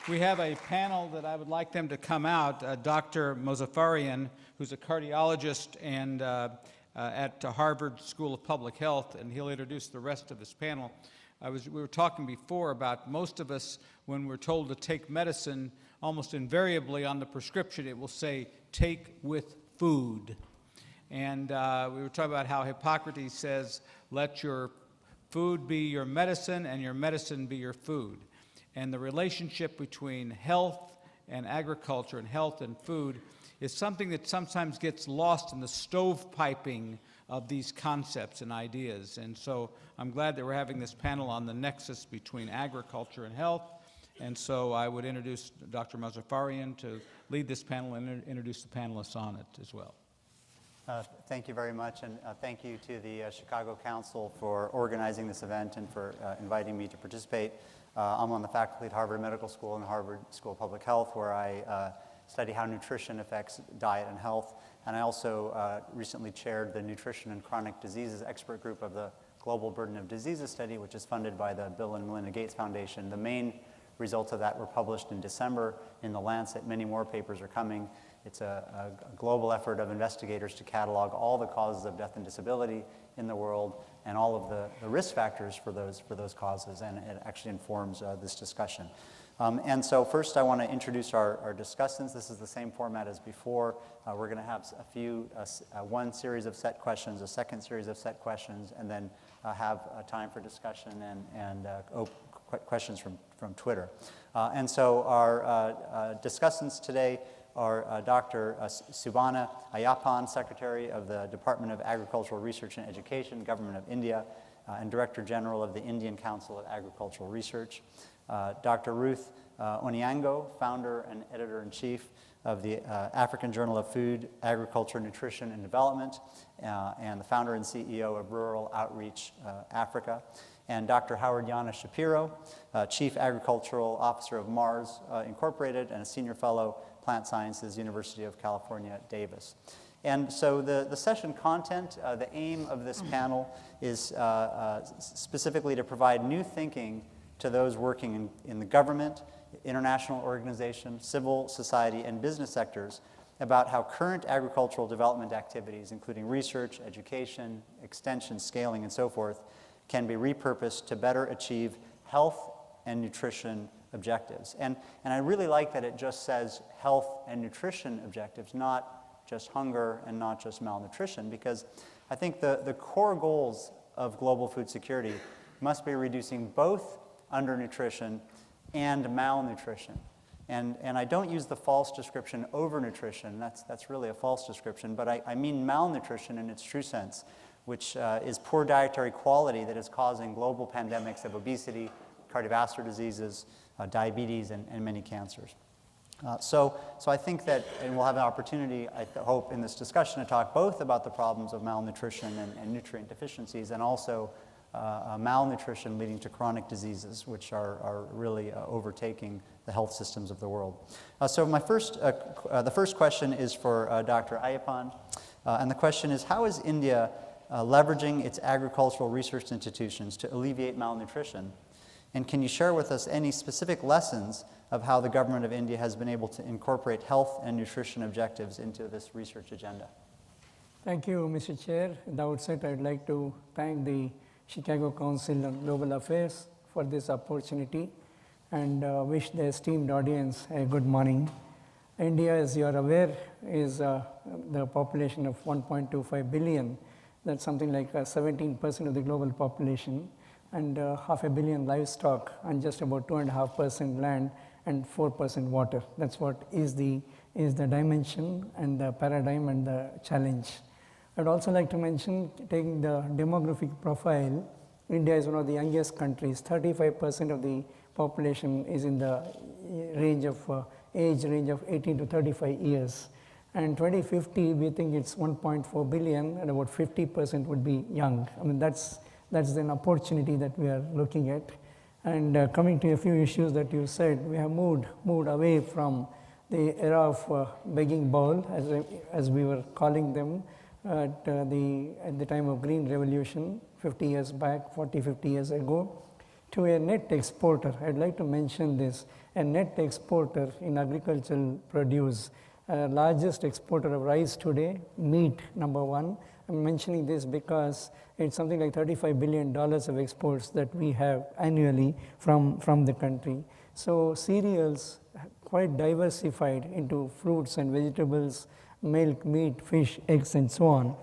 We have a panel that I would like them to come out. Dr. Mozaffarian, who's a cardiologist and at Harvard School of Public Health, and he'll introduce the rest of this panel. We were talking before about most of us, when we're told to take medicine, almost invariably on the prescription it will say, take with food. And we were talking about how Hippocrates says, let your food be your medicine and your medicine be your food. And the relationship between health and agriculture and health and food is something that sometimes gets lost in the stovepiping of these concepts and ideas. And so I'm glad that we're having this panel on the nexus between agriculture and health. And so I would introduce Dr. Mozaffarian to lead this panel and introduce the panelists on it as well. Thank you very much, and thank you to the Chicago Council for organizing this event and for inviting me to participate. I'm on the faculty at Harvard Medical School and Harvard School of Public Health, where I study how nutrition affects diet and health. And I also recently chaired the Nutrition and Chronic Diseases Expert Group of the Global Burden of Diseases Study, which is funded by the Bill and Melinda Gates Foundation. The main results of that were published in December in The Lancet. Many more papers are coming. It's a global effort of investigators to catalog all the causes of death and disability in the world and all of the risk factors for those causes, and it actually informs this discussion. And so first I want to introduce our discussants. This is the same format as before. We're going to have one series of set questions, a second series of set questions, and then have time for discussion and questions from Twitter. And so our discussants today are Dr. Subbanna Ayyappan, Secretary of the Department of Agricultural Research and Education, Government of India, and Director General of the Indian Council of Agricultural Research. Dr. Ruth Oniang'o, Founder and Editor-in-Chief of the African Journal of Food, Agriculture, Nutrition, and Development, and the founder and CEO of Rural Outreach Africa. And Dr. Howard-Yana Shapiro, Chief Agricultural Officer of Mars Incorporated and a Senior Fellow, Plant Sciences, University of California, Davis. And so the session content, the aim of this panel is specifically to provide new thinking to those working in the government, international organizations, civil society, and business sectors about how current agricultural development activities, including research, education, extension, scaling, and so forth, can be repurposed to better achieve health and nutrition objectives. And I really like that it just says health and nutrition objectives, not just hunger and not just malnutrition, because I think the core goals of global food security must be reducing both undernutrition and malnutrition. And I don't use the false description overnutrition. That's really a false description, but I mean malnutrition in its true sense, which is poor dietary quality that is causing global pandemics of obesity, cardiovascular diseases, diabetes, and many cancers. So I think that, and we'll have an opportunity, I hope, in this discussion to talk both about the problems of malnutrition and nutrient deficiencies, and also malnutrition leading to chronic diseases, which are really overtaking the health systems of the world. So the first question is for Dr. Ayyappan, and the question is, how is India leveraging its agricultural research institutions to alleviate malnutrition? And can you share with us any specific lessons of how the government of India has been able to incorporate health and nutrition objectives into this research agenda? Thank you, Mr. Chair. At the outset, I'd like to thank the Chicago Council on Global Affairs for this opportunity and wish the esteemed audience a good morning. India, as you are aware, is the population of 1.25 billion. That's something like 17% of the global population, and 500 million livestock, and just about 2.5% land and 4% water. That's what is the dimension and the paradigm and the challenge. I'd also like to mention, taking the demographic profile, India is one of the youngest countries. 35% of the population is in the age range of 18 to 35 years. And 2050, we think it's 1.4 billion, and about 50% would be young. I mean, that's an opportunity that we are looking at. And coming to a few issues that you said, we have moved away from the era of begging bowl, as we were calling them, at the time of Green Revolution, 50 years back, 40, 50 years ago, to a net exporter. I'd like to mention this, a net exporter in agricultural produce, largest exporter of rice today, meat number one. I'm mentioning this because it's something like $35 billion of exports that we have annually from the country. So cereals, quite diversified into fruits and vegetables, milk, meat, fish, eggs, and so on.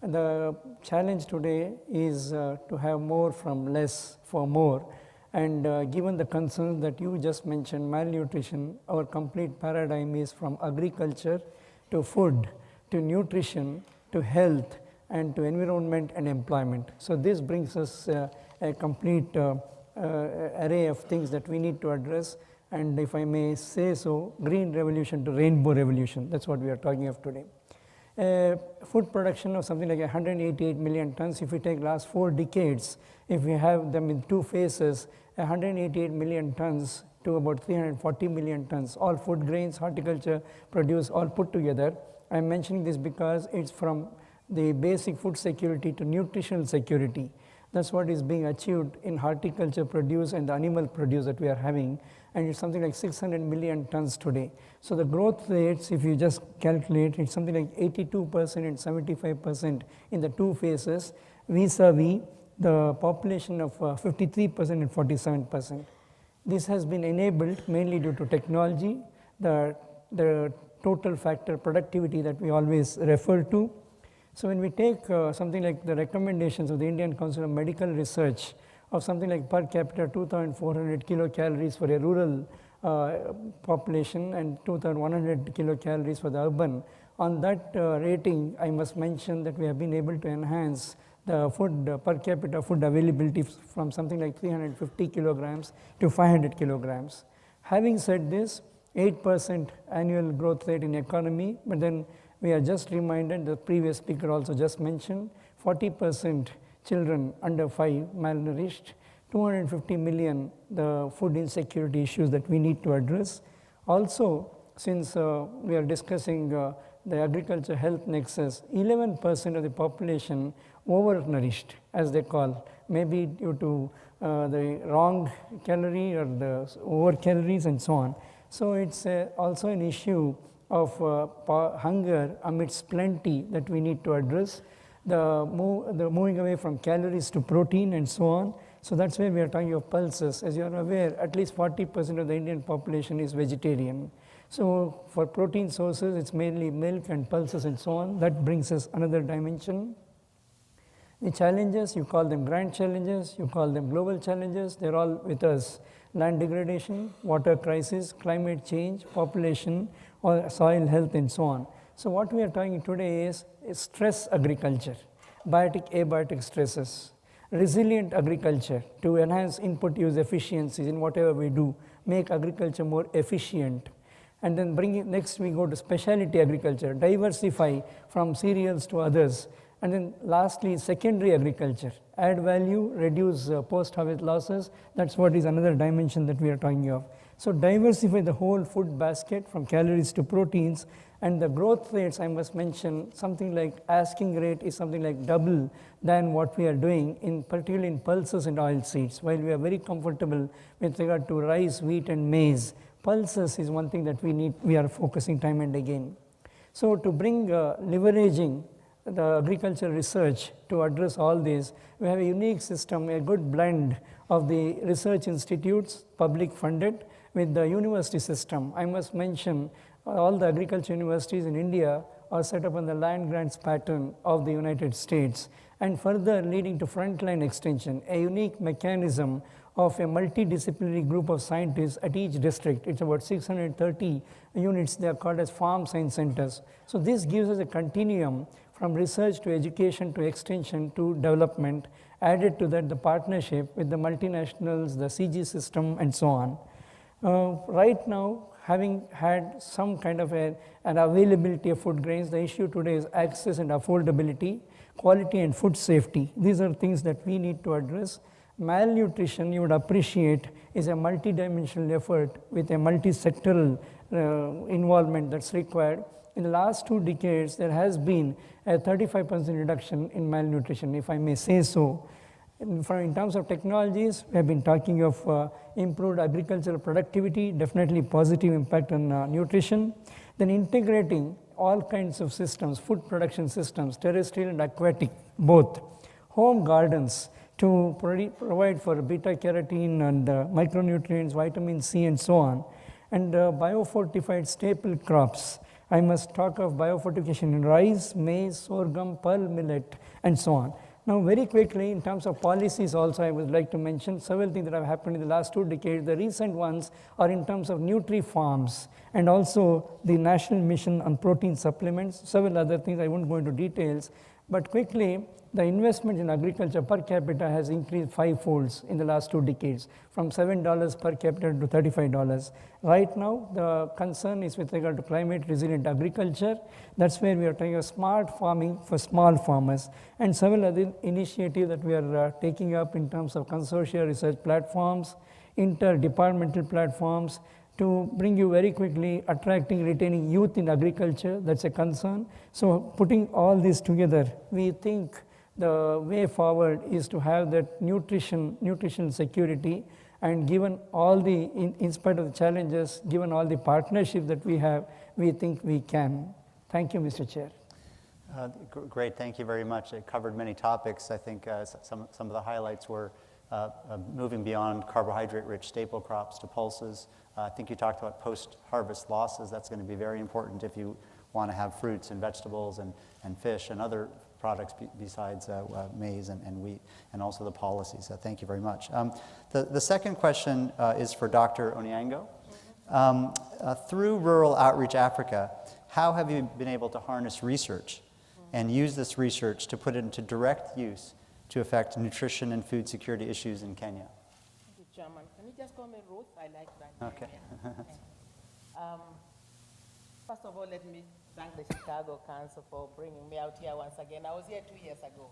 The challenge today is to have more from less for more. And given the concerns that you just mentioned, malnutrition, our complete paradigm is from agriculture to food, to nutrition, to health, and to environment and employment. So this brings us a complete array of things that we need to address. And if I may say so, green revolution to rainbow revolution, that's what we are talking of today. Food production of something like 188 million tons. If we take last 4 decades, if we have them in 2 phases, 188 million tons to about 340 million tons, all food grains, horticulture produce, all put together. I'm mentioning this because it's from the basic food security to nutritional security. That's what is being achieved in horticulture produce and the animal produce that we are having, and it's something like 600 million tons today. So the growth rates, if you just calculate, it's something like 82% and 75% in the 2 phases, vis-a-vis the population of 53% and 47%. This has been enabled mainly due to technology, the total factor productivity that we always refer to. So when we take something like the recommendations of the Indian Council of Medical Research of something like per capita 2,400 kilocalories for a rural population and 2,100 kilocalories for the urban, on that rating, I must mention that we have been able to enhance the food per capita food availability from something like 350 kilograms to 500 kilograms. Having said this, 8% annual growth rate in economy, but then we are just reminded, the previous speaker also just mentioned, 40% children under 5 malnourished, 250 million the food insecurity issues that we need to address. Also, since we are discussing the agriculture health nexus, 11% of the population overnourished, as they call, maybe due to the wrong calorie or the over calories and so on. So it's also an issue of hunger amidst plenty that we need to address, the moving away from calories to protein and so on. So that's where we are talking of pulses. As you are aware, at least 40% of the Indian population is vegetarian. So for protein sources, it's mainly milk and pulses and so on. That brings us another dimension. The challenges, you call them grand challenges, you call them global challenges, they're all with us. Land degradation, water crisis, climate change, population, or soil health and so on. So what we are talking today is stress agriculture, biotic, abiotic stresses, resilient agriculture to enhance input use efficiencies in whatever we do, make agriculture more efficient. And then next we go to specialty agriculture, diversify from cereals to others. And then lastly, secondary agriculture, add value, reduce post-harvest losses. That's what is another dimension that we are talking of. So diversify the whole food basket from calories to proteins, and the growth rates, I must mention, something like asking rate is something like double than what we are doing, particularly in pulses and oil seeds. While we are very comfortable with regard to rice, wheat, and maize, pulses is one thing that we are focusing time and again. So to bring leveraging the agricultural research to address all this, we have a unique system, a good blend of the research institutes, public funded, with the university system. I must mention all the agriculture universities in India are set up on the land grants pattern of the United States, and further leading to frontline extension, a unique mechanism of a multidisciplinary group of scientists at each district. It's about 630 units. They are called as farm science centers. So this gives us a continuum from research to education to extension to development. Added to that, the partnership with the multinationals, the CG system, and so on. Right now, having had some kind of an availability of food grains, the issue today is access and affordability, quality and food safety. These are things that we need to address. Malnutrition, you would appreciate, is a multidimensional effort with a multi-sectoral involvement that's required. In the last 2 decades, there has been a 35% reduction in malnutrition, if I may say so. In terms of technologies, we have been talking of improved agricultural productivity, definitely positive impact on nutrition. Then integrating all kinds of systems, food production systems, terrestrial and aquatic, both. Home gardens to provide for beta-carotene and micronutrients, vitamin C and so on. And biofortified staple crops. I must talk of biofortification in rice, maize, sorghum, pearl millet, and so on. Now, very quickly, in terms of policies also, I would like to mention several things that have happened in the last 2 decades. The recent ones are in terms of Nutri-Farms and also the National Mission on Protein Supplements, several other things. I won't go into details. But quickly, the investment in agriculture per capita has increased 5-folds in the last 2 decades, from $7 per capita to $35. Right now, the concern is with regard to climate resilient agriculture. That's where we are taking a smart farming for small farmers, and several other initiatives that we are taking up in terms of consortia research platforms, interdepartmental platforms, to bring you very quickly, attracting, retaining youth in agriculture, that's a concern. So putting all this together, we think the way forward is to have that nutritional security, and given all the, in spite of the challenges, given all the partnership that we have, we think we can. Thank you, Mr. Chair. Great, thank you very much. It covered many topics. I think some of the highlights were moving beyond carbohydrate-rich staple crops to pulses. I think you talked about post-harvest losses. That's going to be very important if you want to have fruits and vegetables and fish and other products besides maize and wheat, and also the policies. Thank you very much. The second question is for Dr. Oniang'o. Through Rural Outreach Africa, how have you been able to harness research and use this research to put it into direct use to affect nutrition and food security issues in Kenya? Thank you, Chairman. Can you just call me Ruth? I like that. Okay. First of all, let me thank the Chicago Council for bringing me out here once again. I was here 2 years ago.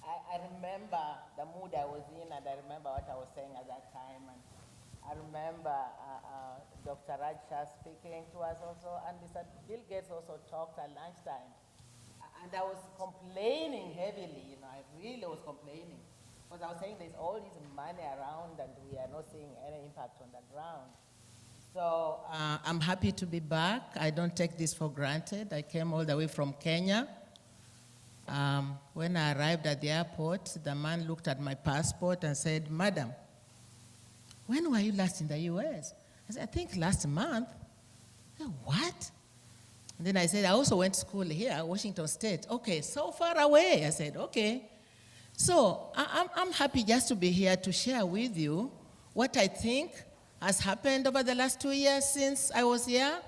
I remember the mood I was in, and I remember what I was saying at that time. And I remember Dr. Raj Shah speaking to us also, and Mr. Bill Gates also talked at lunchtime. And I was complaining heavily, I really was complaining. Because I was saying there's all this money around and we are not seeing any impact on the ground. So I'm happy to be back. I don't take this for granted. I came all the way from Kenya. When I arrived at the airport, the man looked at my passport and said, "Madam, when were you last in the US?" I said, "I think last month." I said, "What?" And then I said, "I also went to school here, Washington State." "Okay, so far away." I said, "Okay." So I'm happy just to be here to share with you what I think has happened over the last 2 years since I was here,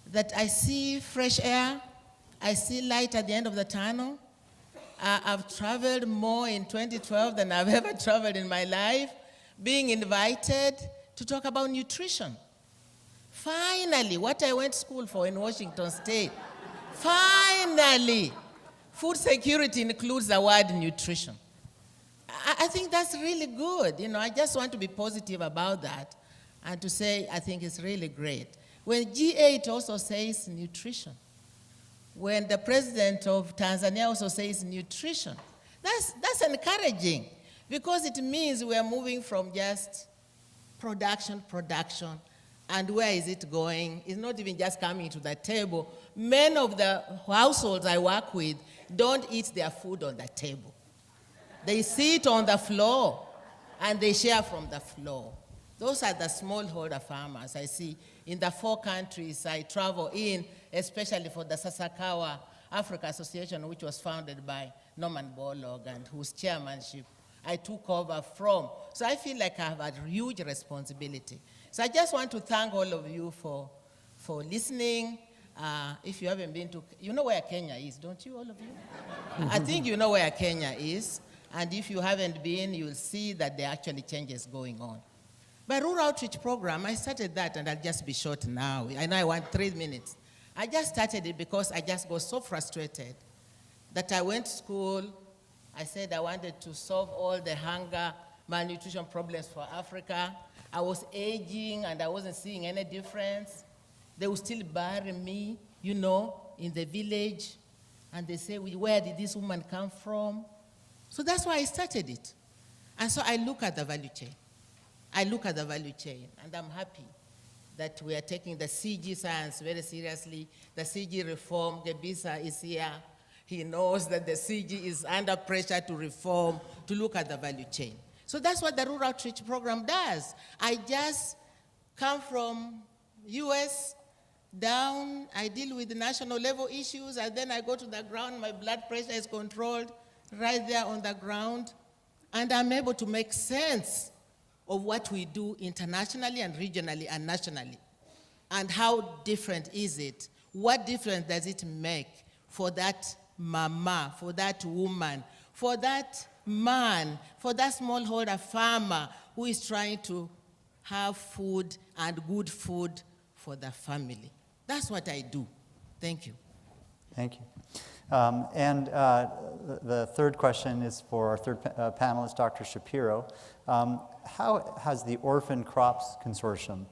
that I see fresh air, I see light at the end of the tunnel. I've traveled more in 2012 than I've ever traveled in my life, being invited to talk about nutrition. Finally, what I went to school for in Washington State, finally, food security includes the word nutrition. I think that's really good. I just want to be positive about that and to say I think it's really great. When G8 also says nutrition, when the president of Tanzania also says nutrition, that's encouraging, because it means we are moving from just production, and where is it going? It's not even just coming to the table. Many of the households I work with don't eat their food on the table. They sit on the floor and they share from the floor. Those are the smallholder farmers I see in the 4 countries I travel in, especially for the Sasakawa Africa Association, which was founded by Norman Borlaug and whose chairmanship I took over from. So I feel like I have a huge responsibility. So I just want to thank all of you for listening. If you haven't been to, you know where Kenya is, don't you, all of you? I think you know where Kenya is. And if you haven't been, you'll see that there are actually changes going on. By Rural Outreach Program, I started that, and I'll just be short now. I know I want 3 minutes. I just started it because I just got so frustrated that I went to school. I said I wanted to solve all the hunger, malnutrition problems for Africa. I was aging, and I wasn't seeing any difference. They would still bury me, in the village. And they say, "Where did this woman come from?" So that's why I started it. And so I look at the value chain. I look at the value chain, and I'm happy that we are taking the CG science very seriously. The CG reform, Gebisa is here. He knows that the CG is under pressure to reform, to look at the value chain. So that's what the Rural Outreach Program does. I just come from US down, I deal with the national level issues, and then I go to the ground, my blood pressure is controlled right there on the ground, and I'm able to make sense of what we do internationally and regionally and nationally. And how different is it? What difference does it make for that mama, for that woman, for that man, for that smallholder farmer who is trying to have food and good food for the family? That's what I do. Thank you. Thank you. The third question is for our third panelist, Dr. Shapiro. How has the Orphan Crops Consortium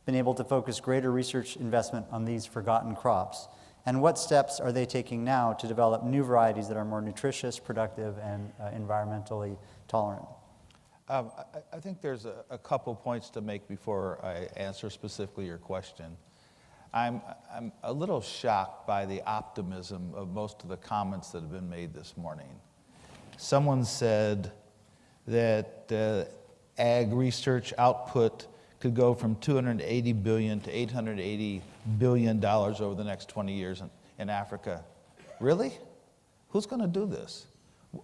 been able to focus greater research investment on these forgotten crops? And what steps are they taking now to develop new varieties that are more nutritious, productive, and environmentally tolerant? I think there's a couple points to make before I answer specifically your question. I'm a little shocked by the optimism of most of the comments that have been made this morning. Someone said that ag research output could go from $280 billion to $880 billion over the next 20 years in Africa. Really? Who's going to do this?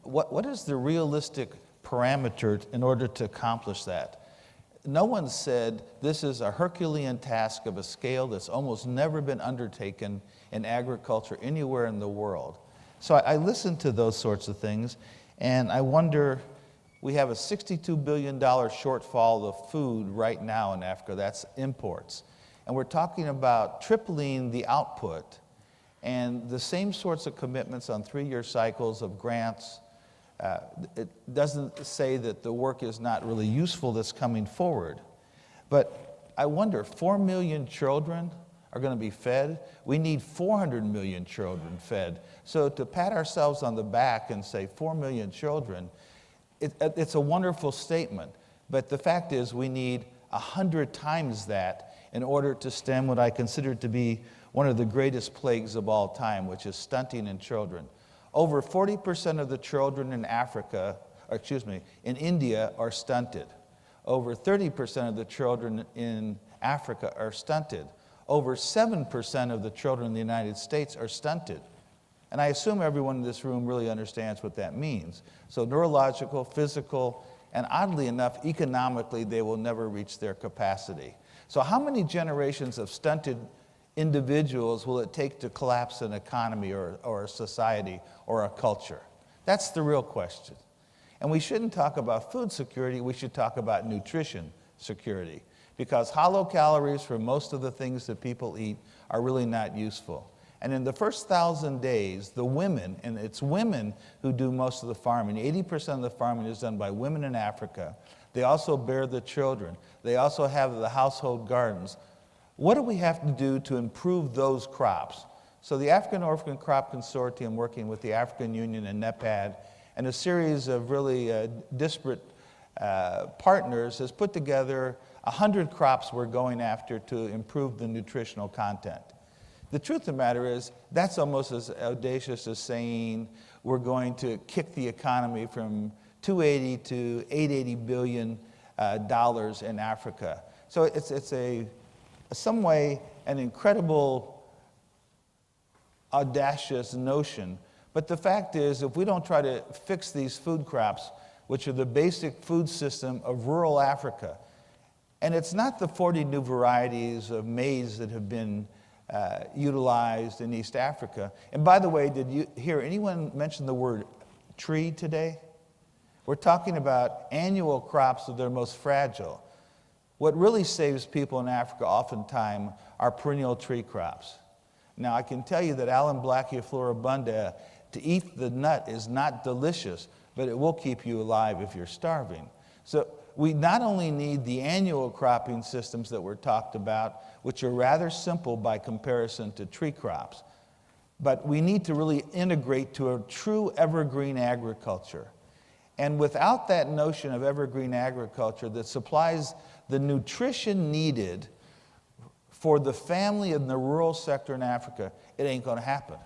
What is the realistic parameter in order to accomplish that? No one said this is a Herculean task of a scale that's almost never been undertaken in agriculture anywhere in the world. So I listen to those sorts of things, and I wonder, we have a $62 billion shortfall of food right now in Africa. That's imports. And we're talking about tripling the output, and the same sorts of commitments on 3-year cycles of grants. It doesn't say that the work is not really useful that's coming forward. But I wonder, 4 million children are going to be fed. We need 400 million children fed. So to pat ourselves on the back and say 4 million children, it's a wonderful statement. But the fact is we need 100 times that in order to stem what I consider to be one of the greatest plagues of all time, which is stunting in children. Over 40% of the children in in India are stunted. Over 30% of the children in Africa are stunted. Over 7% of the children in the United States are stunted. And I assume everyone in this room really understands what that means. So neurological, physical, and oddly enough, economically, they will never reach their capacity. So how many generations of stunted individuals will it take to collapse an economy or a society or a culture? That's the real question. And we shouldn't talk about food security, we should talk about nutrition security, because hollow calories for most of the things that people eat are really not useful. And in the first 1,000 days, the women, and it's women who do most of the farming, 80% of the farming is done by women in Africa. They also bear the children. They also have the household gardens. What do we have to do to improve those crops? So the African Orphan Crop Consortium, working with the African Union and NEPAD, and a series of really disparate partners, has put together 100 crops we're going after to improve the nutritional content. The truth of the matter is, that's almost as audacious as saying we're going to kick the economy from $280 to $880 billion in Africa. So it's some way an incredible, audacious notion. But the fact is, if we don't try to fix these food crops, which are the basic food system of rural Africa, and it's not the 40 new varieties of maize that have been utilized in East Africa. And by the way, did you hear anyone mention the word tree today? We're talking about annual crops that are most fragile. What really saves people in Africa oftentimes are perennial tree crops. Now, I can tell you that Allanblackia floribunda, to eat the nut is not delicious, but it will keep you alive if you're starving. So we not only need the annual cropping systems that were talked about, which are rather simple by comparison to tree crops, but we need to really integrate to a true evergreen agriculture. And without that notion of evergreen agriculture that supplies the nutrition needed for the family in the rural sector in Africa, it ain't going to happen.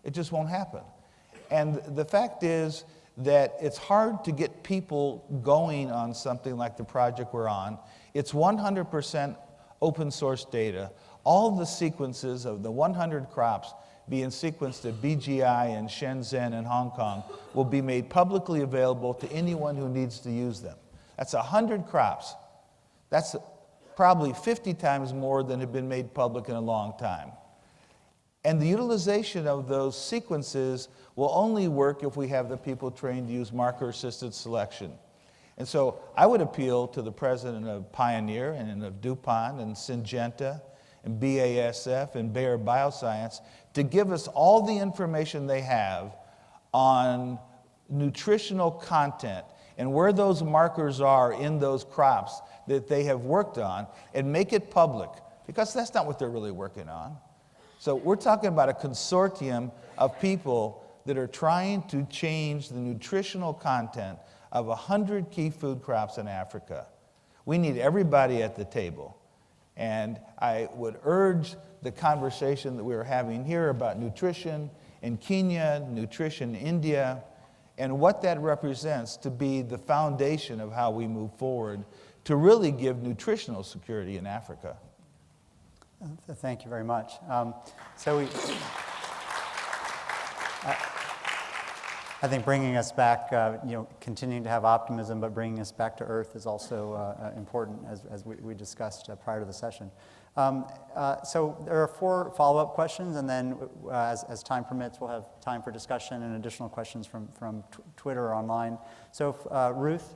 It just won't happen. And the fact is that it's hard to get people going on something like the project we're on. It's 100% open source data. All the sequences of the 100 crops being sequenced at BGI in Shenzhen and Hong Kong will be made publicly available to anyone who needs to use them. That's 100 crops. That's probably 50 times more than have been made public in a long time. And the utilization of those sequences will only work if we have the people trained to use marker-assisted selection. And so I would appeal to the president of Pioneer and of DuPont and Syngenta and BASF and Bayer Bioscience to give us all the information they have on nutritional content and where those markers are in those crops that they have worked on, and make it public, because that's not what they're really working on. So we're talking about a consortium of people that are trying to change the nutritional content of 100 key food crops in Africa. We need everybody at the table. And I would urge the conversation that we are having here about nutrition in Kenya, nutrition in India, and what that represents to be the foundation of how we move forward to really give nutritional security in Africa. Thank you very much. I think bringing us back, continuing to have optimism, but bringing us back to earth is also important, as we discussed prior to the session. So there are 4 follow-up questions, and then as time permits, we'll have time for discussion and additional questions from Twitter or online. So Ruth,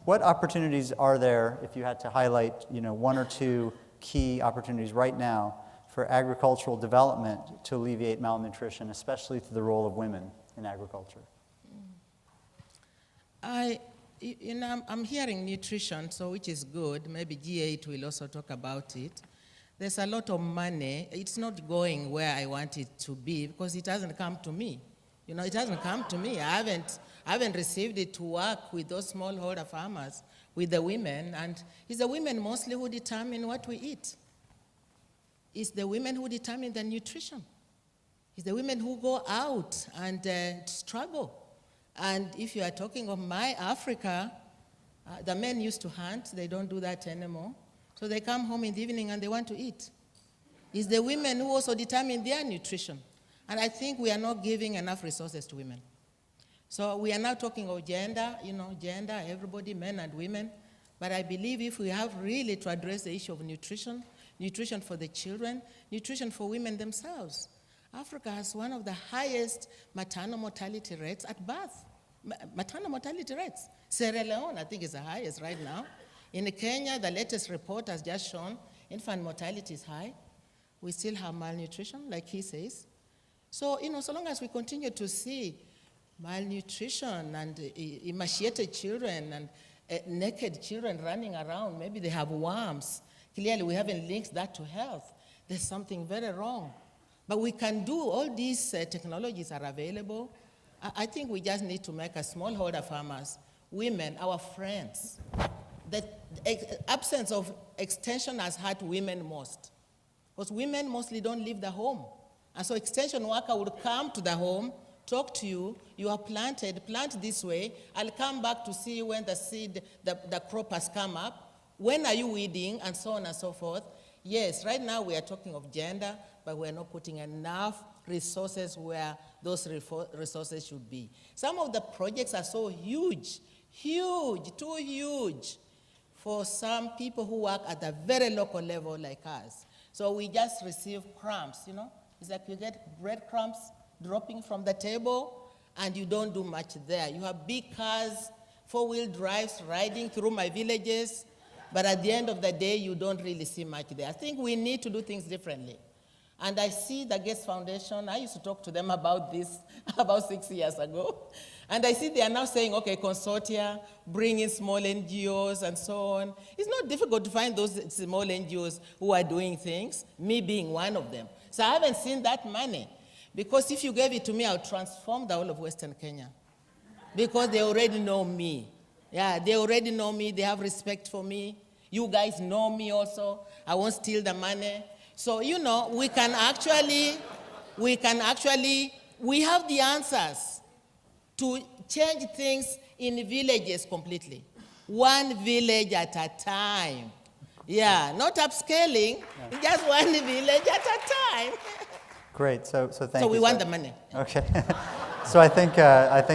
what opportunities are there, if you had to highlight 1 or 2 key opportunities right now for agricultural development to alleviate malnutrition, especially through the role of women in agriculture? I'm hearing nutrition, so which is good. Maybe G8 will also talk about it. There's a lot of money. It's not going where I want it to be because it hasn't come to me. It hasn't come to me. I haven't received it to work with those smallholder farmers, with the women, and it's the women mostly who determine what we eat. It's the women who determine the nutrition. It's the women who go out and struggle. And if you are talking of my Africa, the men used to hunt. They don't do that anymore. So they come home in the evening and they want to eat. It's the women who also determine their nutrition. And I think we are not giving enough resources to women. So we are now talking of gender, gender, everybody, men and women. But I believe if we have really to address the issue of nutrition, nutrition for the children, nutrition for women themselves. Africa has one of the highest maternal mortality rates at birth. Maternal mortality rates. Sierra Leone, I think, is the highest right now. In Kenya, the latest report has just shown infant mortality is high. We still have malnutrition, like he says. So, so long as we continue to see malnutrition and emaciated children and naked children running around, maybe they have worms. Clearly, we haven't linked that to health. There's something very wrong. But we can do, all these technologies are available. I think we just need to make a smallholder farmers, women, our friends. The absence of extension has hurt women most. Because women mostly don't leave the home. And so extension worker would come to the home, talk to you, you are planted, plant this way, I'll come back to see you when the seed, the crop has come up, when are you weeding, and so on and so forth. Yes, right now we are talking of gender, but we're not putting enough resources where those resources should be. Some of the projects are so huge, too huge for some people who work at a very local level like us. So we just receive crumbs, It's like you get breadcrumbs dropping from the table, and you don't do much there. You have big cars, 4-wheel drives riding through my villages, but at the end of the day, you don't really see much there. I think we need to do things differently. And I see the Gates Foundation, I used to talk to them about this about 6 years ago. And I see they are now saying, okay, consortia, bring in small NGOs and so on. It's not difficult to find those small NGOs who are doing things, me being one of them. So I haven't seen that money. Because if you gave it to me, I would transform the whole of Western Kenya. because they already know me. Yeah, they already know me. They have respect for me. You guys know me also. I won't steal the money. So, you know, we have the answers to change things in villages completely. One village at a time. Yeah, not upscaling, just one village at a time. Great. So thank you. So we want the money. Okay. So I think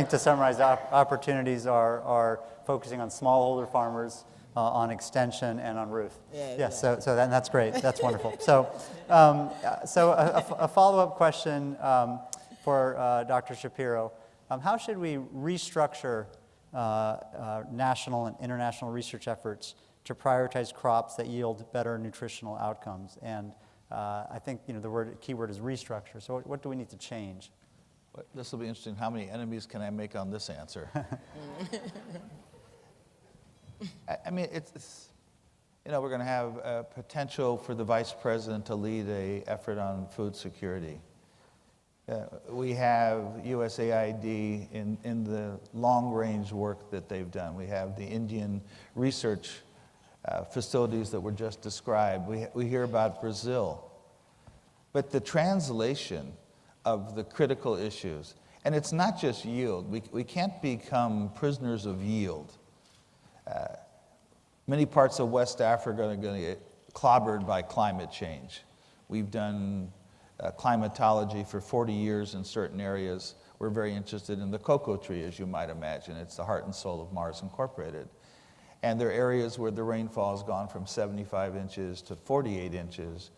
to summarize, opportunities are focusing on smallholder farmers, on extension, and on Ruth. Yes. So that's great. That's wonderful. So a follow-up question for Dr. Shapiro: how should we restructure national and international research efforts to prioritize crops that yield better nutritional outcomes? And I think the key word is restructure. So what do we need to change? This will be interesting. How many enemies can I make on this answer? I mean, we're going to have a potential for the vice president to lead an effort on food security. We have USAID in the long-range work that they've done. We have the Indian research facilities that were just described. We hear about Brazil. But the translation of the critical issues, and it's not just yield. We can't become prisoners of yield. Many parts of West Africa are going to get clobbered by climate change. We've done climatology for 40 years in certain areas. We're very interested in the cocoa tree, as you might imagine. It's the heart and soul of Mars Incorporated. And there are areas where the rainfall has gone from 75 inches to 48 inches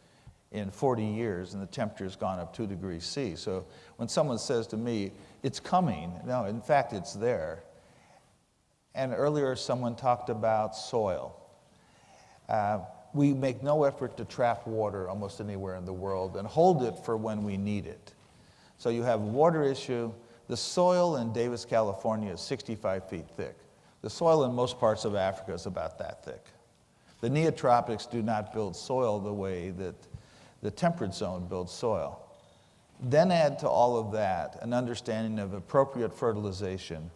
in 40 years, and the temperature's gone up 2 degrees C. So when someone says to me, it's coming, no, in fact, it's there. And earlier, someone talked about soil. We make no effort to trap water almost anywhere in the world and hold it for when we need it. So you have a water issue. The soil in Davis, California is 65 feet thick. The soil in most parts of Africa is about that thick. The neotropics do not build soil the way that the temperate zone builds soil. Then add to all of that an understanding of appropriate fertilization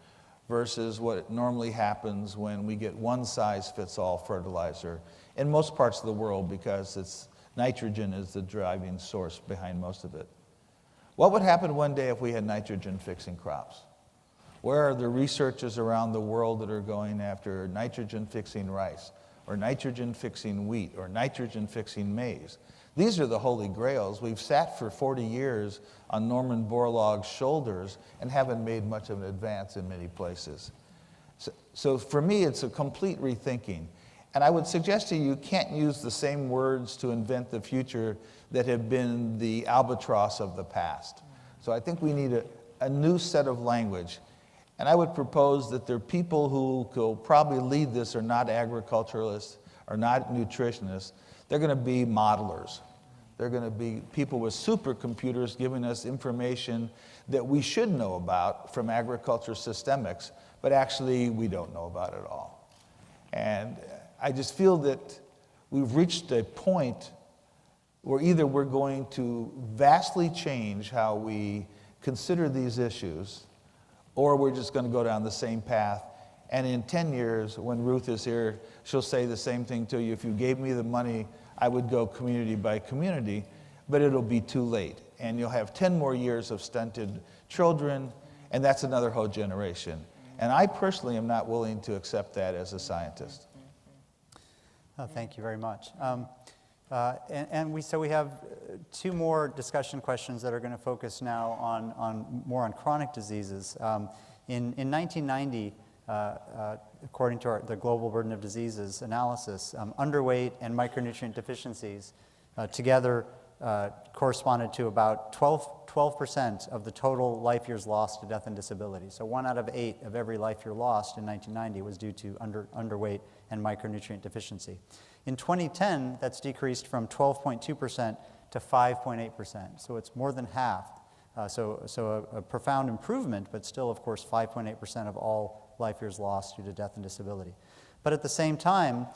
versus what normally happens when we get one-size-fits-all fertilizer in most parts of the world, because nitrogen is the driving source behind most of it. What would happen one day if we had nitrogen-fixing crops? Where are the researchers around the world that are going after nitrogen-fixing rice, or nitrogen-fixing wheat, or nitrogen-fixing maize? These are the holy grails. We've sat for 40 years on Norman Borlaug's shoulders and haven't made much of an advance in many places. So for me, it's a complete rethinking. And I would suggest to you, you can't use the same words to invent the future that have been the albatross of the past. So I think we need a new set of language. And I would propose that there are people who will probably lead this are not agriculturalists, are not nutritionists. They're going to be modelers. They're going to be people with supercomputers giving us information that we should know about from agriculture systemics, but actually we don't know about it all. And I just feel that we've reached a point where either we're going to vastly change how we consider these issues, or we're just going to go down the same path. And in 10 years, when Ruth is here, she'll say the same thing to you. If you gave me the money, I would go community by community, but it'll be too late. And you'll have 10 more years of stunted children, and that's another whole generation. And I personally am not willing to accept that as a scientist. Oh, thank you very much. So we have two more discussion questions that are going to focus now on more on chronic diseases. In 1990, according to the Global Burden of Diseases analysis, underweight and micronutrient deficiencies together corresponded to about 12% of the total life years lost to death and disability. So 1 out of 8 of every life year lost in 1990 was due to underweight and micronutrient deficiency. In 2010, that's decreased from 12.2% to 5.8%. So it's more than half. So a profound improvement, but still, of course, 5.8% of all life years lost due to death and disability. But at the same time,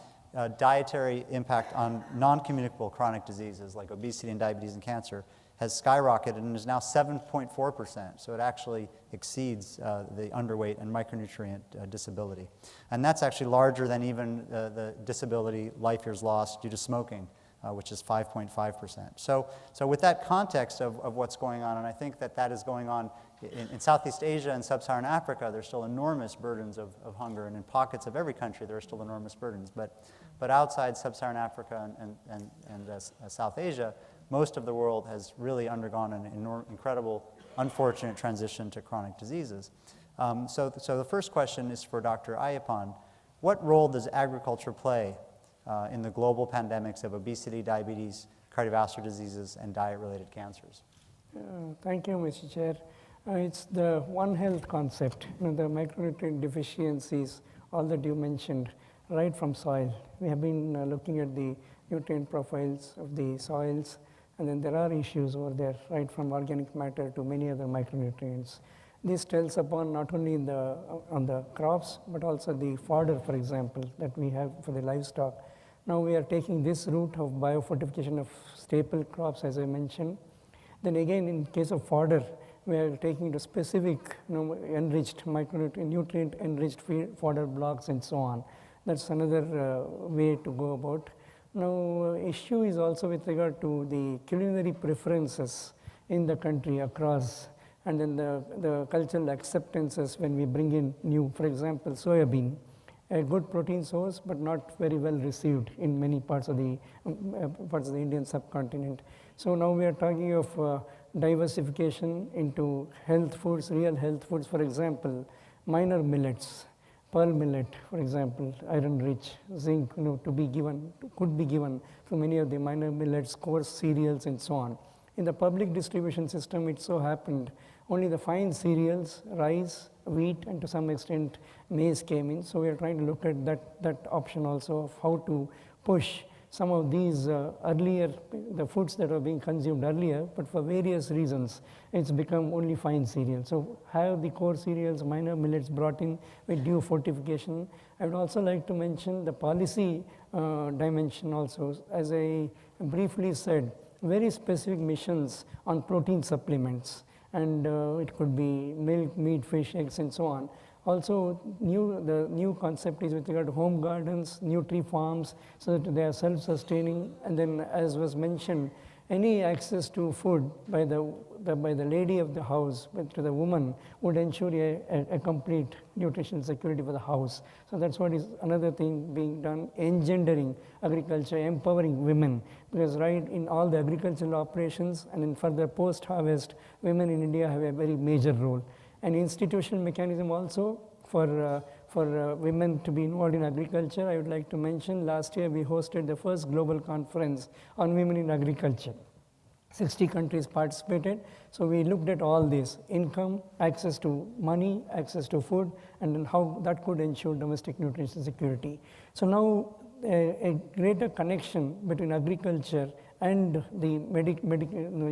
dietary impact on non-communicable chronic diseases like obesity and diabetes and cancer has skyrocketed and is now 7.4%. So it actually exceeds the underweight and micronutrient disability. And that's actually larger than even the disability life years lost due to smoking, which is 5.5%. So with that context of what's going on, and I think that is going on in Southeast Asia and Sub-Saharan Africa, there's still enormous burdens of hunger, and in pockets of every country there are still enormous burdens. But outside Sub-Saharan Africa and South Asia, most of the world has really undergone an incredible, unfortunate transition to chronic diseases. So the first question is for Dr. Ayyappan. What role does agriculture play in the global pandemics of obesity, diabetes, cardiovascular diseases, and diet-related cancers? Thank you, Mr. Chair. It's the One Health concept, the micronutrient deficiencies, all that you mentioned, right from soil. We have been looking at the nutrient profiles of the soils, and then there are issues over there, right from organic matter to many other micronutrients. This tells upon not only on the crops, but also the fodder, for example, that we have for the livestock. Now we are taking this route of biofortification of staple crops, as I mentioned. Then again, in case of fodder, we are taking the specific enriched nutrient enriched fodder blocks and so on. That's another way to go about. Now, issue is also with regard to the culinary preferences in the country across, and then the cultural acceptances when we bring in new, for example, soybean, a good protein source, but not very well received in many parts of the Indian subcontinent. So now we are talking of diversification into health foods, real health foods, for example, minor millets, pearl millet, for example, iron-rich, zinc, could be given to many of the minor millets, coarse cereals, and so on. In the public distribution system, it so happened only the fine cereals, rice, wheat, and to some extent maize came in. So we are trying to look at that option also of how to push some of these the foods that are being consumed earlier, but for various reasons, it's become only fine cereals. So have the core cereals, minor millets brought in with due fortification. I would also like to mention the policy dimension also. As I briefly said, very specific missions on protein supplements, and it could be milk, meat, fish, eggs, and so on. Also, the new concept is with regard to home gardens, nutri farms, so that they are self-sustaining. And then, as was mentioned, any access to food by the lady of the house, to the woman, would ensure a complete nutritional security for the house. So that's what is another thing being done, engendering agriculture, empowering women. Because right in all the agricultural operations and in further post-harvest, women in India have a very major role. An institutional mechanism also for women to be involved in agriculture. I would like to mention last year we hosted the first global conference on women in agriculture. 60 countries participated. So we looked at all this: income, access to money, access to food, and then how that could ensure domestic nutrition security. So now a greater connection between agriculture and the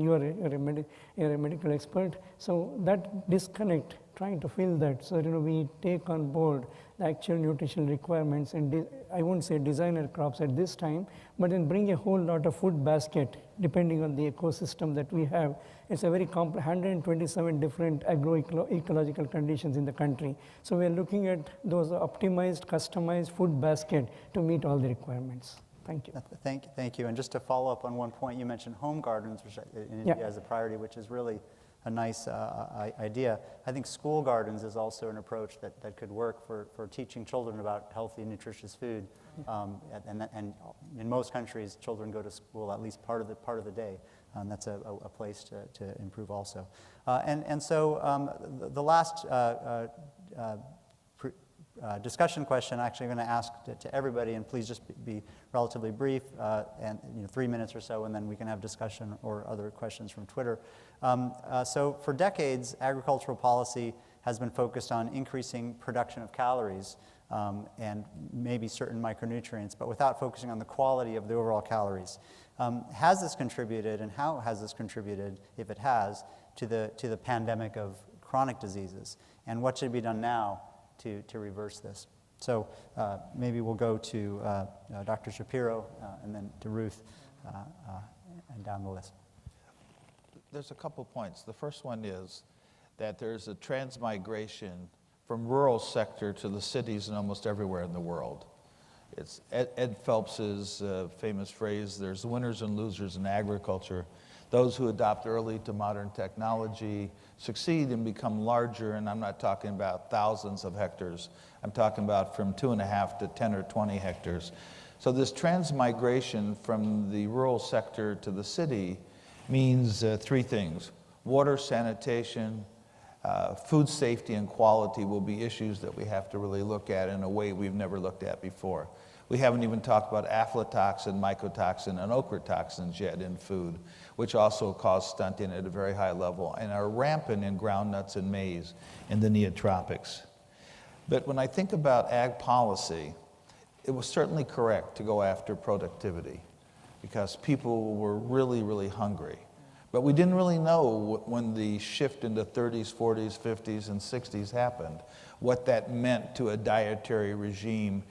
you are a medical expert. So that disconnect, trying to fill that, so we take on board the actual nutritional requirements, and I won't say designer crops at this time, but then bring a whole lot of food basket depending on the ecosystem that we have. It's a very 127 different agro-ecological conditions in the country. So we are looking at those optimized, customized food basket to meet all the requirements. Thank you. Thank you. And just to follow up on one point, you mentioned home gardens, which in India as a priority, which is really a nice idea. I think school gardens is also an approach that could work for teaching children about healthy, nutritious food. And in most countries, children go to school at least part of the day. That's a place to improve also. So the last discussion question, actually I'm going to ask to everybody, and please just be relatively brief, and 3 minutes or so, and then we can have discussion or other questions from Twitter. So for decades, agricultural policy has been focused on increasing production of calories and maybe certain micronutrients, but without focusing on the quality of the overall calories. Has this contributed, and how has this contributed, if it has, to the pandemic of chronic diseases? And what should be done now to reverse this? So maybe we'll go to Dr. Shapiro and then to Ruth and down the list. there's a couple points. The first one is that there's a transmigration from rural sector to the cities and almost everywhere in the world. It's Ed Phelps's famous phrase, there's winners and losers in agriculture. Those who adopt early to modern technology succeed and become larger, and I'm not talking about thousands of hectares. I'm talking about from 2.5 to 10 or 20 hectares. So this transmigration from the rural sector to the city means three things. Water, sanitation, food safety and quality will be issues that we have to really look at in a way we've never looked at before. We haven't even talked about aflatoxin, mycotoxin, and ochratoxins yet in food, which also cause stunting at a very high level and are rampant in groundnuts and maize in the neotropics. But when I think about ag policy, it was certainly correct to go after productivity because people were really, really hungry. But we didn't really know when the shift into 30s, 40s, 50s, and 60s happened, what that meant to a dietary regime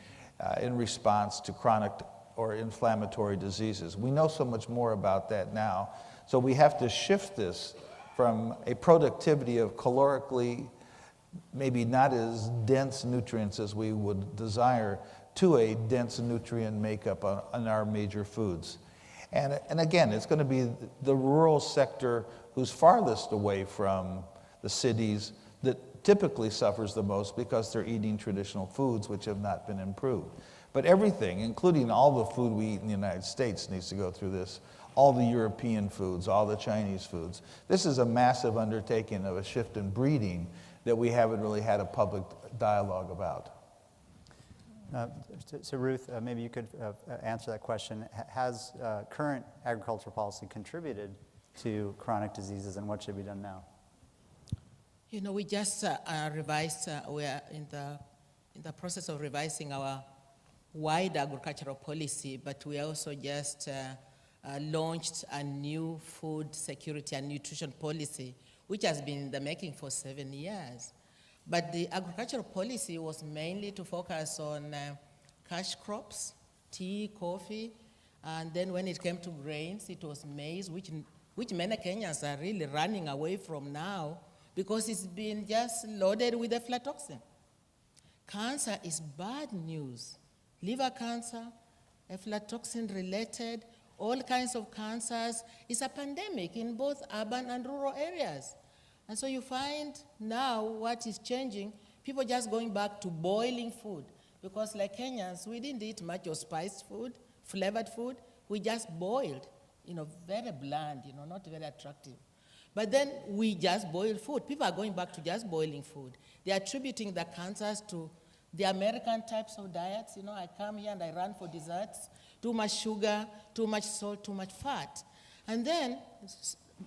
in response to chronic or inflammatory diseases. We know so much more about that now. So we have to shift this from a productivity of calorically maybe not as dense nutrients as we would desire to a dense nutrient makeup on our major foods. And again, it's going to be the rural sector who's farthest away from the cities that typically suffers the most because they're eating traditional foods which have not been improved. But everything, including all the food we eat in the United States, needs to go through this. All the European foods, all the Chinese foods. This is a massive undertaking of a shift in breeding that we haven't really had a public dialogue about. So Ruth, maybe you could answer that question. Has current agricultural policy contributed to chronic diseases, and what should be done now? You know, we just revised, we are in the process of revising our wide agricultural policy, but we also just launched a new food security and nutrition policy, which has been in the making for 7 years. But the agricultural policy was mainly to focus on cash crops, tea, coffee, and then when it came to grains, it was maize, which many Kenyans are really running away from now because it's been just loaded with aflatoxin. Cancer is bad news. Liver cancer, aflatoxin related, all kinds of cancers. It's a pandemic in both urban and rural areas. And so you find now what is changing, people just going back to boiling food. Because like Kenyans, we didn't eat much of spiced food, flavored food. We just boiled, very bland, not very attractive. But then we just boil food. People are going back to just boiling food. They're attributing the cancers to the American types of diets. I come here and I run for desserts. Too much sugar, too much salt, too much fat. And then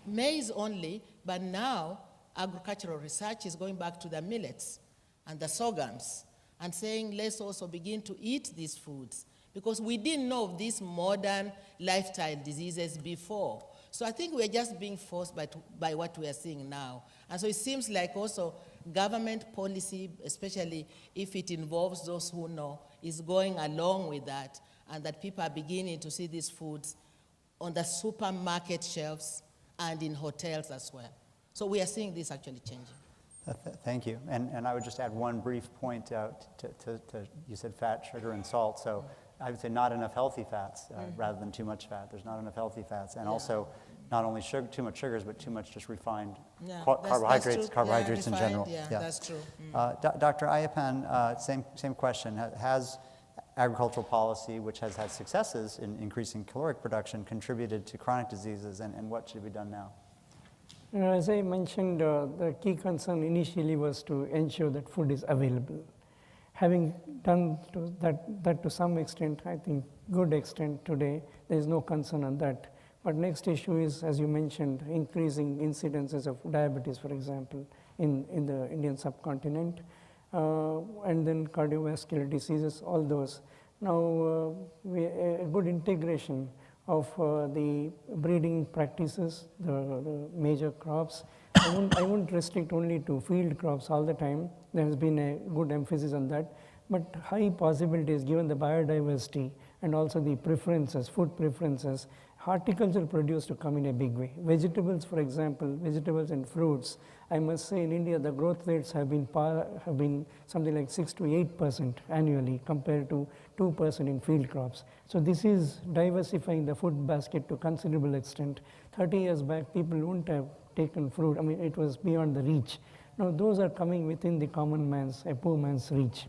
maize only, but now agricultural research is going back to the millets and the sorghums and saying let's also begin to eat these foods because we didn't know of these modern lifestyle diseases before. So I think we're just being forced by what we are seeing now. And so it seems like also government policy, especially if it involves those who know, is going along with that, and that people are beginning to see these foods on the supermarket shelves and in hotels as well. So we are seeing this actually changing. Thank you. And I would just add one brief point to you said fat, sugar, and salt. So I would say not enough healthy fats rather than too much fat. There's not enough healthy fats. And also not only too much sugars, but too much just refined carbohydrates in general. Yeah, that's true. Dr. Ayyappan, same question. Has agricultural policy, which has had successes in increasing caloric production, contributed to chronic diseases, and what should be done now? As I mentioned, the key concern initially was to ensure that food is available. Having done that to some extent, I think good extent today, there is no concern on that. But next issue is, as you mentioned, increasing incidences of diabetes, for example, in the Indian subcontinent, and then cardiovascular diseases, all those. Now, a good integration of the breeding practices, the major crops. I won't restrict only to field crops all the time. There has been a good emphasis on that. But high possibilities, given the biodiversity and also the preferences, food preferences, horticulture produce to come in a big way. Vegetables, for example, vegetables and fruits, I must say in India the growth rates have been something like 6 to 8% annually compared to 2% in field crops. So this is diversifying the food basket to considerable extent. 30 years back, people wouldn't have taken fruit. I mean, it was beyond the reach. Now those are coming within the common man's, a poor man's reach.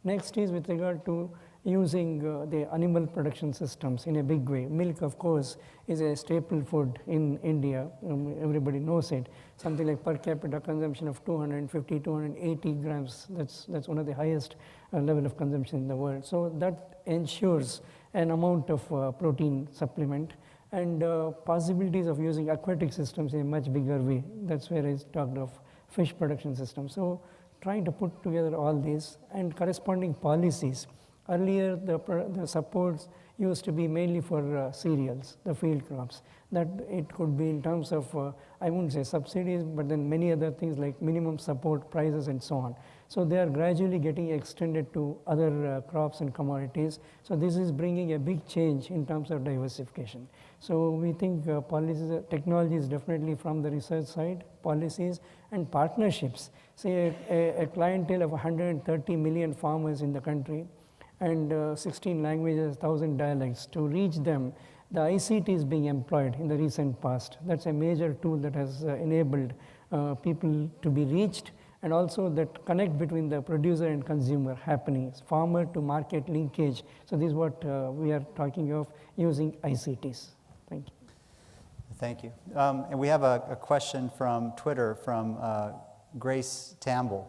Next is with regard to using the animal production systems in a big way. Milk, of course, is a staple food in India. Everybody knows it. Something like per capita consumption of 250, 280 grams. That's one of the highest level of consumption in the world. So that ensures an amount of protein supplement and possibilities of using aquatic systems in a much bigger way. That's where I talked of fish production systems. So trying to put together all these and corresponding policies. Earlier, the supports used to be mainly for cereals, the field crops. That it could be in terms of, I wouldn't say subsidies, but then many other things like minimum support prices and so on. So they are gradually getting extended to other crops and commodities. So this is bringing a big change in terms of diversification. So we think policies, technology is definitely from the research side, policies and partnerships. Say a clientele of 130 million farmers in the country, and 16 languages, 1,000 dialects. To reach them, the ICT is being employed in the recent past. That's a major tool that has enabled people to be reached, and also that connect between the producer and consumer happening, farmer to market linkage. So this is what we are talking of using ICTs. Thank you. Thank you. And we have a question from Twitter from Grace Tamble.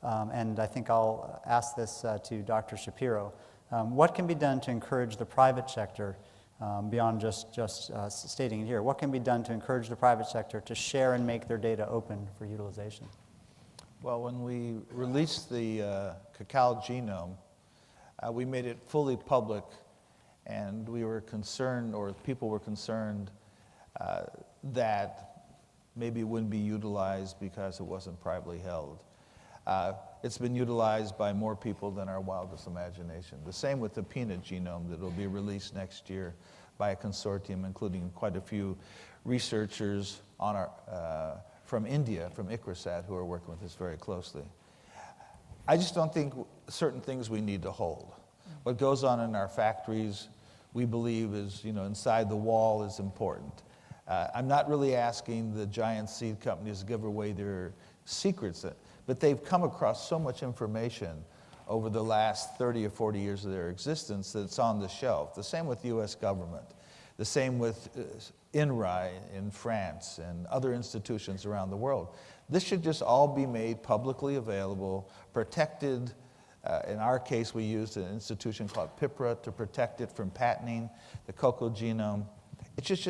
And I think I'll ask this to Dr. Shapiro. What can be done to encourage the private sector, beyond just stating it here, what can be done to encourage the private sector to share and make their data open for utilization? Well, when we released the cacao genome, we made it fully public, and we were concerned, or people were concerned, that maybe it wouldn't be utilized because it wasn't privately held. It's been utilized by more people than our wildest imagination. The same with the peanut genome that will be released next year by a consortium, including quite a few researchers on our, from India, from ICRISAT, who are working with us very closely. I just don't think certain things we need to hold. What goes on in our factories, we believe is, inside the wall is important. I'm not really asking the giant seed companies to give away their secrets, but they've come across so much information over the last 30 or 40 years of their existence that it's on the shelf. The same with the US government. The same with INRAE in France and other institutions around the world. This should just all be made publicly available, protected. In our case, we used an institution called PIPRA to protect it from patenting the cocoa genome. It's just,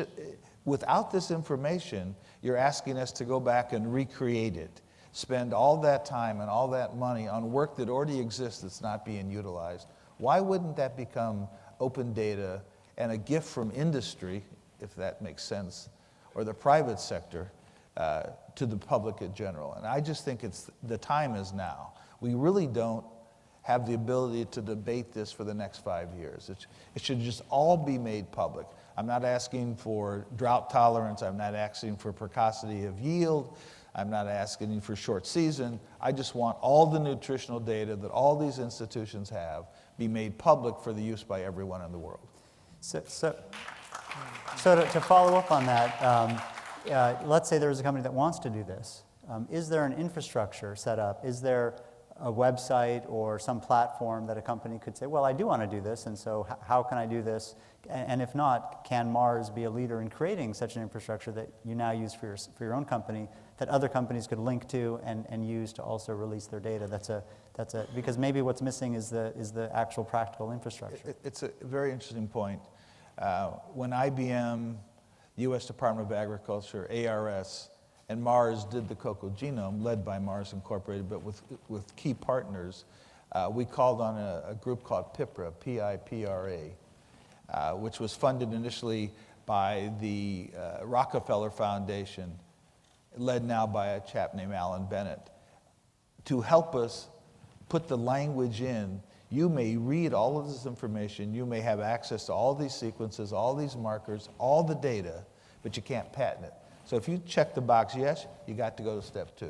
without this information, you're asking us to go back and recreate it, spend all that time and all that money on work that already exists that's not being utilized. Why wouldn't that become open data and a gift from industry, if that makes sense, or the private sector, to the public in general? And I just think the time is now. We really don't have the ability to debate this for the next 5 years. It should just all be made public. I'm not asking for drought tolerance. I'm not asking for precocity of yield. I'm not asking for short season. I just want all the nutritional data that all these institutions have be made public for the use by everyone in the world. So to follow up on that, let's say there's a company that wants to do this. Is there an infrastructure set up? Is there a website or some platform that a company could say, well, I do want to do this, and so how can I do this? And if not, can Mars be a leader in creating such an infrastructure that you now use for your own company that other companies could link to and use to also release their data? Because maybe what's missing is the actual practical infrastructure. It's a very interesting point. When IBM, U.S. Department of Agriculture, ARS, and Mars did the cocoa genome, led by Mars Incorporated, but with key partners, we called on a group called PIPRA, P-I-P-R-A, which was funded initially by the Rockefeller Foundation, led now by a chap named Alan Bennett, to help us put the language in You may read all of this information, you may have access to all these sequences, all these markers, all the data, but you can't patent it. So if you check the box yes, you got to go to step 2.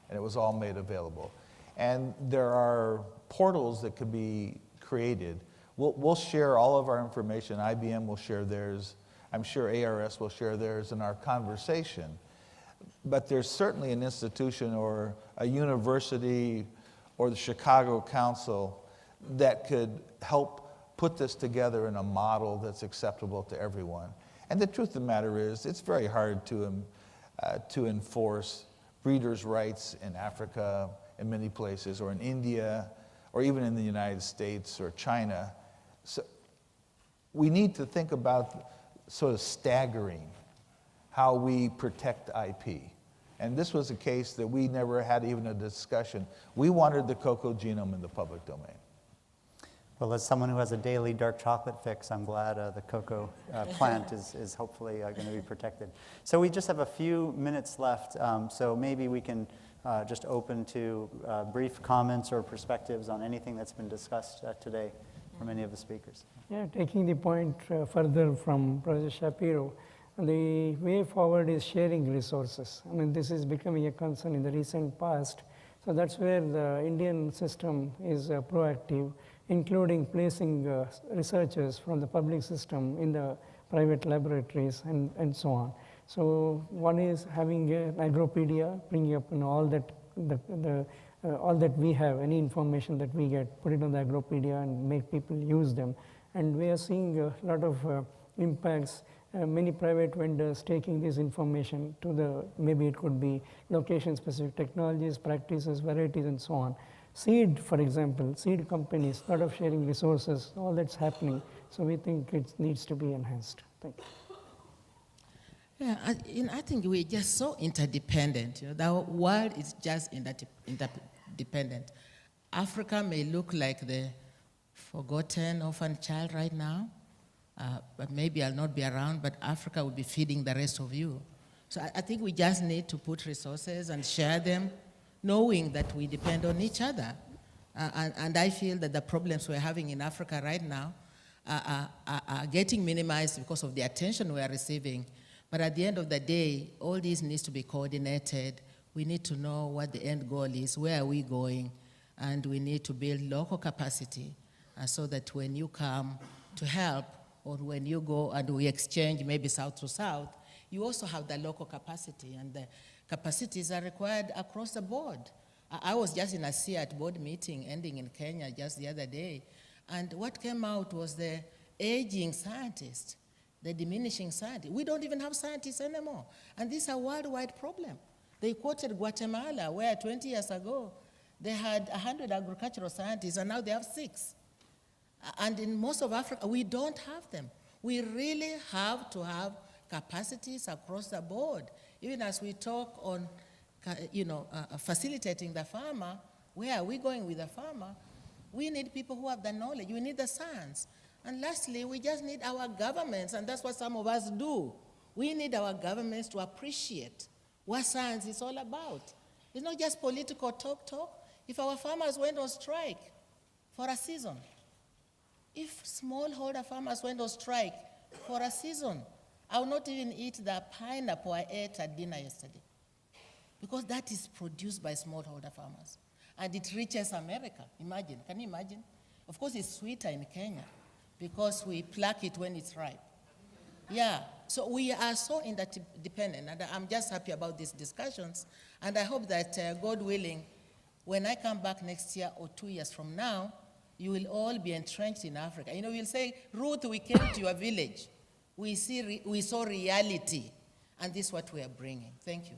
And it was all made available. And there are portals that could be created. We'll share all of our information. IBM will share theirs. I'm sure ARS will share theirs in our conversation. But there's certainly an institution or a university or the Chicago Council that could help put this together in a model that's acceptable to everyone. And the truth of the matter is, it's very hard to enforce breeders' rights in Africa, in many places, or in India, or even in the United States or China. So we need to think about sort of staggering how we protect IP. And this was a case that we never had even a discussion. We wanted the cocoa genome in the public domain. Well, as someone who has a daily dark chocolate fix, I'm glad the cocoa plant is hopefully going to be protected. So we just have a few minutes left, so maybe we can just open to brief comments or perspectives on anything that's been discussed today from any of the speakers. Yeah, taking the point further from Professor Shapiro, the way forward is sharing resources. I mean, this is becoming a concern in the recent past. So that's where the Indian system is proactive, including placing researchers from the public system in the private laboratories and so on. So one is having an agropedia, bringing up all that all that we have, any information that we get, put it on the agropedia and make people use them. And we are seeing a lot of impacts. Many private vendors taking this information to the, maybe it could be location-specific technologies, practices, varieties, and so on. Seed, for example, seed companies, a lot of sharing resources, all that's happening. So we think it needs to be enhanced. Thank you. Yeah, I think we're just so interdependent. The world is just interdependent. Africa may look like the forgotten orphan child right now, but maybe I'll not be around, but Africa will be feeding the rest of you. So I think we just need to put resources and share them, knowing that we depend on each other. And I feel that the problems we're having in Africa right now are getting minimized because of the attention we are receiving. But at the end of the day, all this needs to be coordinated. We need to know what the end goal is, where are we going, and we need to build local capacity so that when you come to help, or when you go and we exchange maybe south to south, you also have the local capacity, and the capacities are required across the board. I was just in a CIAT board meeting ending in Kenya just the other day, and what came out was the aging scientists, the diminishing scientists. We don't even have scientists anymore, and this is a worldwide problem. They quoted Guatemala, where 20 years ago, they had 100 agricultural scientists, and now they have 6. And in most of Africa, we don't have them. We really have to have capacities across the board. Even as we talk on, facilitating the farmer, where are we going with the farmer? We need people who have the knowledge. We need the science. And lastly, we just need our governments, and that's what some of us do. We need our governments to appreciate what science is all about. It's not just political talk. If our farmers went on strike for a season, if smallholder farmers went on strike for a season, I will not even eat the pineapple I ate at dinner yesterday, because that is produced by smallholder farmers. And it reaches America. Imagine, can you imagine? Of course, it's sweeter in Kenya because we pluck it when it's ripe. Yeah, so we are so interdependent, and I'm just happy about these discussions. And I hope that, God willing, when I come back next year or 2 years from now, you will all be entrenched in Africa. You'll say, Ruth, we came to your village. We saw reality, and this is what we are bringing. Thank you.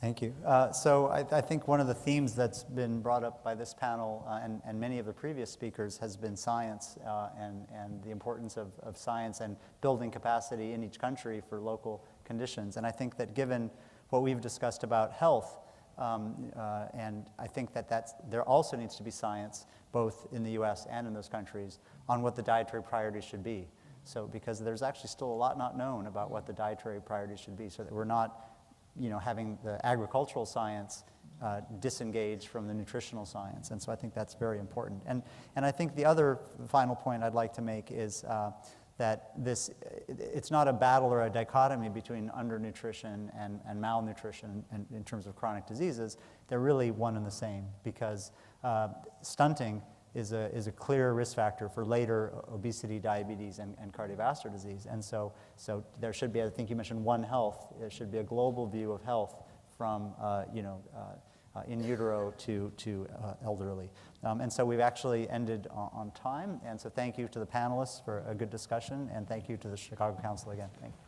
Thank you. So I think one of the themes that's been brought up by this panel and many of the previous speakers has been science and the importance of science and building capacity in each country for local conditions. And I think that given what we've discussed about health, and I think that there also needs to be science, both in the US and in those countries, on what the dietary priorities should be. So because there's actually still a lot not known about what the dietary priorities should be, so that we're not having the agricultural science disengage from the nutritional science. And so I think that's very important. And I think the other final point I'd like to make is that it's not a battle or a dichotomy between undernutrition and malnutrition in terms of chronic diseases. They're really one and the same, because stunting is a clear risk factor for later obesity, diabetes, and cardiovascular disease. And so there should be, I think you mentioned One Health, there should be a global view of health from in utero to elderly. And so we've actually ended on time. And so thank you to the panelists for a good discussion, and thank you to the Chicago Council again. Thank you.